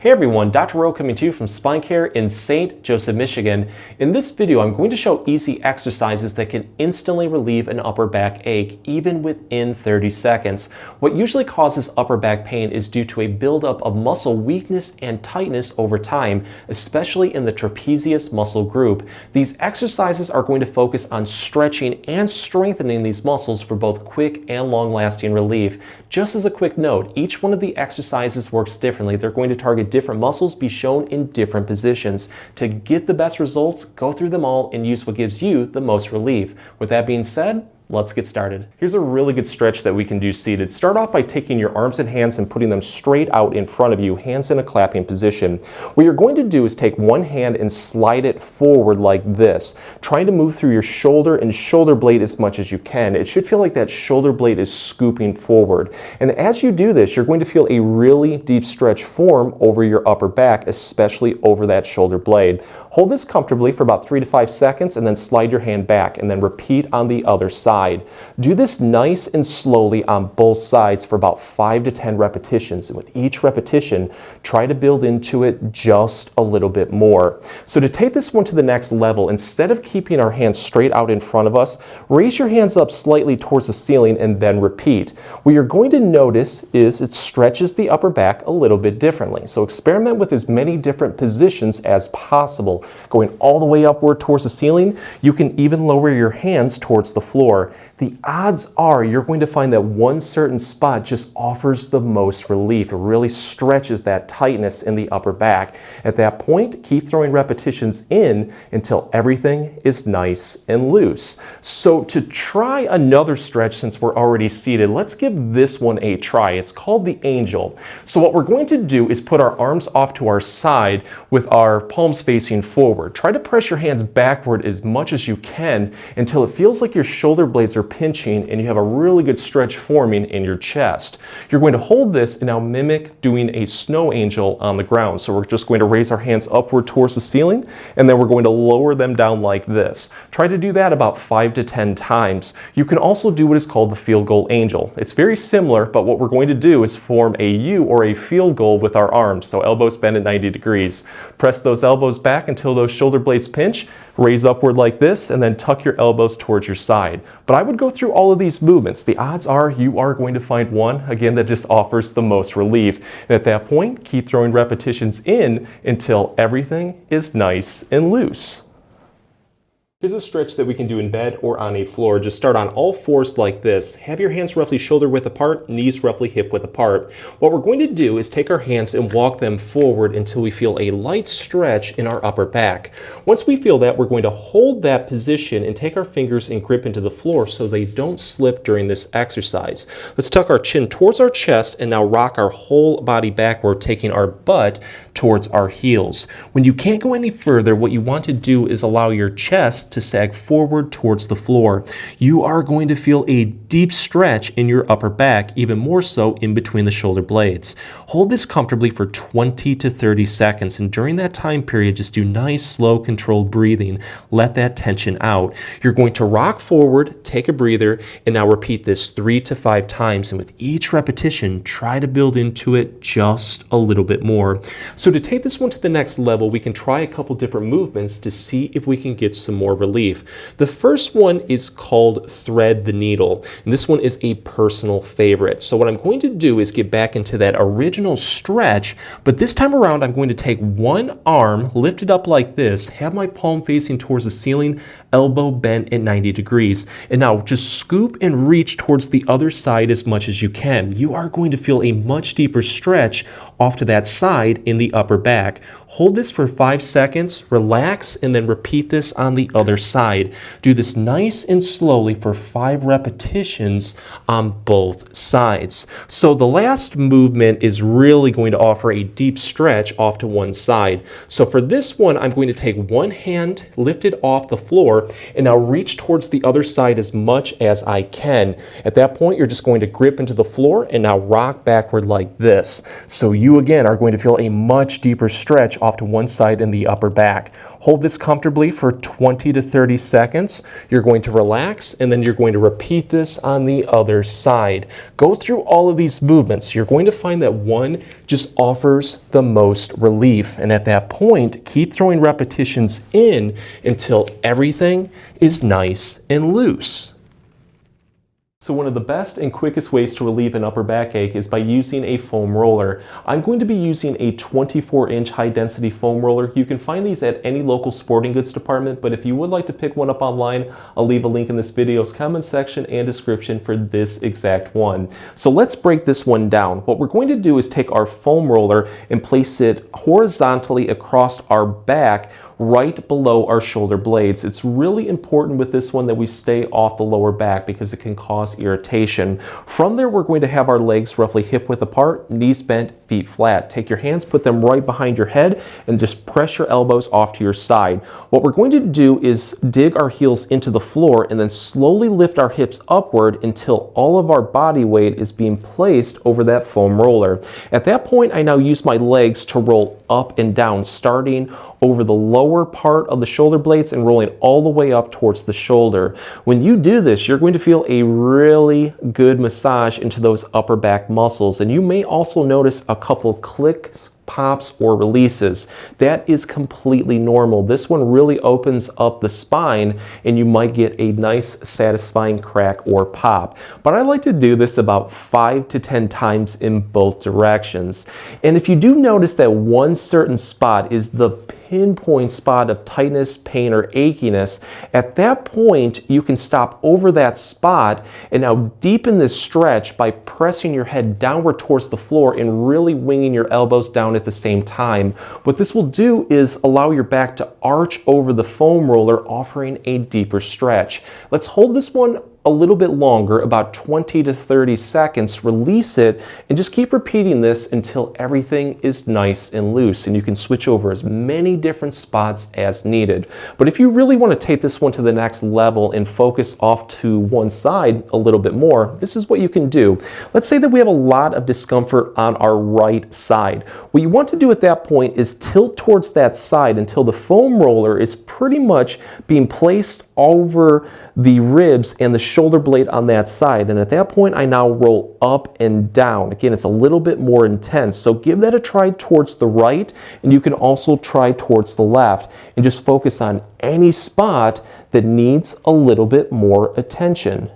Hey everyone, Dr. Rowe coming to you from SpineCare in St. Joseph, Michigan. In this video, I'm going to show easy exercises that can instantly relieve an upper back ache, even within 30 seconds. What usually causes upper back pain is due to a buildup of muscle weakness and tightness over time, especially in the trapezius muscle group. These exercises are going to focus on stretching and strengthening these muscles for both quick and long-lasting relief. Just as a quick note, each one of the exercises works differently. They're going to target different muscles, be shown in different positions. To get the best results, go through them all and use what gives you the most relief. With that being said, let's get started. Here's a really good stretch that we can do seated. Start off by taking your arms and hands and putting them straight out in front of you, hands in a clapping position. What you're going to do is take one hand and slide it forward like this, trying to move through your shoulder and shoulder blade as much as you can. It should feel like that shoulder blade is scooping forward. And as you do this, you're going to feel a really deep stretch form over your upper back, especially over that shoulder blade. Hold this comfortably for about 3 to 5 seconds and then slide your hand back and then repeat on the other side. Do this nice and slowly on both sides for about 5 to 10 repetitions. And with each repetition, try to build into it just a little bit more. So to take this one to the next level, instead of keeping our hands straight out in front of us, raise your hands up slightly towards the ceiling and then repeat. What you're going to notice is it stretches the upper back a little bit differently. So experiment with as many different positions as possible. Going all the way upward towards the ceiling, you can even lower your hands towards the floor. The odds are you're going to find that one certain spot just offers the most relief. It really stretches that tightness in the upper back. At that point, keep throwing repetitions in until everything is nice and loose. So to try another stretch, since we're already seated, let's give this one a try. It's called the angel. So what we're going to do is put our arms off to our side with our palms facing forward. Try to press your hands backward as much as you can until it feels like your shoulder blades are pinching and you have a really good stretch forming in your chest. You're going to hold this and now mimic doing a snow angel on the ground. So we're just going to raise our hands upward towards the ceiling and then we're going to lower them down like this. Try to do that about 5 to 10 times. You can also do what is called the field goal angel. It's very similar, but what we're going to do is form a U or a field goal with our arms. So elbows bend at 90 degrees. Press those elbows back until those shoulder blades pinch. Raise upward like this and then tuck your elbows towards your side. But I would go through all of these movements. The odds are you are going to find one, again, that just offers the most relief. And at that point, keep throwing repetitions in until everything is nice and loose. Here's a stretch that we can do in bed or on a floor. Just start on all fours like this. Have your hands roughly shoulder width apart, knees roughly hip width apart. What we're going to do is take our hands and walk them forward until we feel a light stretch in our upper back. Once we feel that, we're going to hold that position and take our fingers and grip into the floor so they don't slip during this exercise. Let's tuck our chin towards our chest and now rock our whole body backward, taking our butt towards our heels. When you can't go any further, what you want to do is allow your chest to sag forward towards the floor. You are going to feel a deep stretch in your upper back, even more so in between the shoulder blades. Hold this comfortably for 20 to 30 seconds, and during that time period, just do nice, slow, controlled breathing. Let that tension out. You're going to rock forward, take a breather, and now repeat this 3 to 5 times, and with each repetition, try to build into it just a little bit more. So to take this one to the next level, we can try a couple different movements to see if we can get some more relief. The first one is called thread the needle, and this one is a personal favorite. So what I'm going to do is get back into that original stretch, but this time around I'm going to take one arm, lift it up like this, have my palm facing towards the ceiling, elbow bent at 90 degrees, and now just scoop and reach towards the other side as much as you can. You are going to feel a much deeper stretch off to that side in the upper back. Hold this for 5 seconds, relax, and then repeat this on the other side. Do this nice and slowly for 5 repetitions on both sides. So the last movement is really going to offer a deep stretch off to one side. So for this one, I'm going to take one hand, lift it off the floor, and now reach towards the other side as much as I can. At that point, you're just going to grip into the floor and now rock backward like this. So you you again are going to feel a much deeper stretch off to one side in the upper back. Hold this comfortably for 20 to 30 seconds. You're going to relax, and then you're going to repeat this on the other side. Go through all of these movements. You're going to find that one just offers the most relief. And at that point, keep throwing repetitions in until everything is nice and loose. So one of the best and quickest ways to relieve an upper backache is by using a foam roller. I'm going to be using a 24-inch high-density foam roller. You can find these at any local sporting goods department, but if you would like to pick one up online, I'll leave a link in this video's comment section and description for this exact one. So let's break this one down. What we're going to do is take our foam roller and place it horizontally across our back, right below our shoulder blades. It's really important with this one that we stay off the lower back because it can cause irritation. From there, we're going to have our legs roughly hip width apart, knees bent, feet flat. Take your hands, put them right behind your head, and just press your elbows off to your side. What we're going to do is dig our heels into the floor and then slowly lift our hips upward until all of our body weight is being placed over that foam roller. At that point, I now use my legs to roll up and down, starting over the lower part of the shoulder blades and rolling all the way up towards the shoulder. When you do this, you're going to feel a really good massage into those upper back muscles, and you may also notice a couple clicks, pops, or releases. That is completely normal. This one really opens up the spine and you might get a nice satisfying crack or pop. But I like to do this about 5 to 10 times in both directions. And if you do notice that one certain spot is the pinpoint spot of tightness, pain, or achiness, at that point you can stop over that spot and now deepen this stretch by pressing your head downward towards the floor and really winging your elbows down at the same time. What this will do is allow your back to arch over the foam roller, offering a deeper stretch. Let's hold this one a little bit longer, about 20 to 30 seconds, release it, and just keep repeating this until everything is nice and loose, and you can switch over as many different spots as needed. But if you really want to take this one to the next level and focus off to one side a little bit more, this is what you can do. Let's say that we have a lot of discomfort on our right side. What you want to do at that point is tilt towards that side until the foam roller is pretty much being placed over the ribs and the shoulder blade on that side. And at that point, I now roll up and down. Again, it's a little bit more intense. So give that a try towards the right, and you can also try towards the left, and just focus on any spot that needs a little bit more attention.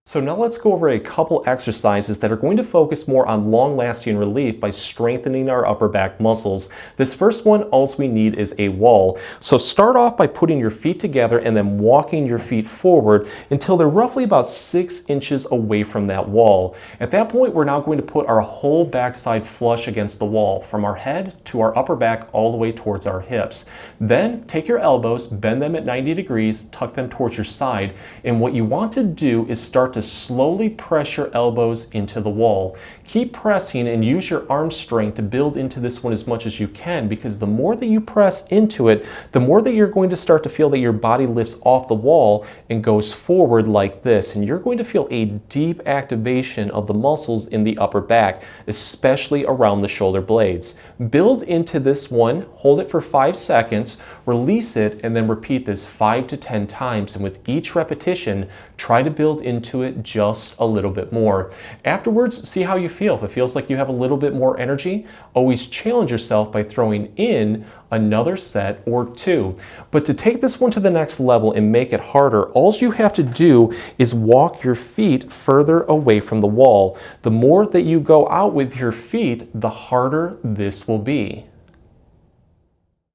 So now let's go over a couple exercises that are going to focus more on long-lasting relief by strengthening our upper back muscles. This first one, all we need is a wall. So start off by putting your feet together and then walking your feet forward until they're roughly about 6 inches away from that wall. At that point, we're now going to put our whole backside flush against the wall, from our head to our upper back all the way towards our hips. Then take your elbows, bend them at 90 degrees, tuck them towards your side, and what you want to do is start to slowly press your elbows into the wall. Keep pressing and use your arm strength to build into this one as much as you can, because the more that you press into it, the more that you're going to start to feel that your body lifts off the wall and goes forward like this. And you're going to feel a deep activation of the muscles in the upper back, especially around the shoulder blades. Build into this one, hold it for 5 seconds, release it, and then repeat this 5 to 10 times. And with each repetition, try to build into it just a little bit more. Afterwards, see how you feel. If it feels like you have a little bit more energy, always challenge yourself by throwing in another set or 2. But to take this one to the next level and make it harder, all you have to do is walk your feet further away from the wall. The more that you go out with your feet, the harder this will be.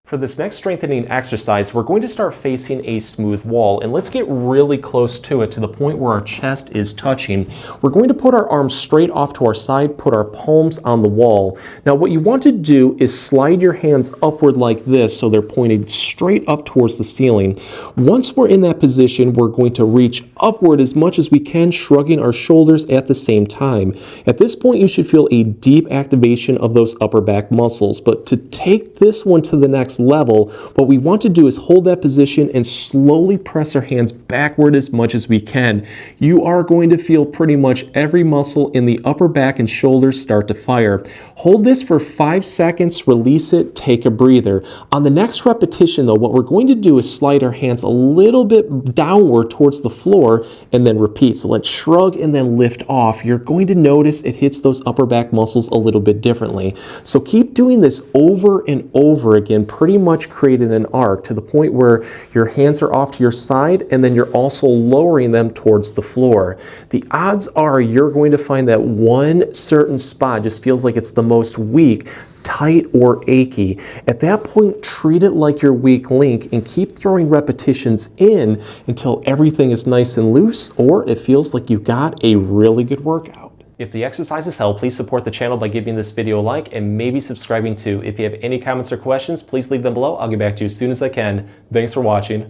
For this next strengthening exercise, we're going to start facing a smooth wall, and let's get really close to it, to the point where our chest is touching. We're going to put our arms straight off to our side, put our palms on the wall. Now what you want to do is slide your hands upward like this, so they're pointed straight up towards the ceiling. Once we're in that position, we're going to reach upward as much as we can, shrugging our shoulders at the same time. At this point, you should feel a deep activation of those upper back muscles, but to take this one to the next chest level, what we want to do is hold that position and slowly press our hands backward as much as we can. You are going to feel pretty much every muscle in the upper back and shoulders start to fire. Hold this for 5 seconds, release it, take a breather. On the next repetition though, what we're going to do is slide our hands a little bit downward towards the floor and then repeat. So let's shrug and then lift off. You're going to notice it hits those upper back muscles a little bit differently. So keep doing this over and over again, pretty much creating an arc to the point where your hands are off to your side and then you're also lowering them towards the floor. The odds are you're going to find that one certain spot just feels like it's the most weak, tight, or achy. At that point, treat it like your weak link and keep throwing repetitions in until everything is nice and loose or it feels like you got a really good workout. If the exercises help, please support the channel by giving this video a like and maybe subscribing too. If you have any comments or questions, please leave them below. I'll get back to you as soon as I can. Thanks for watching.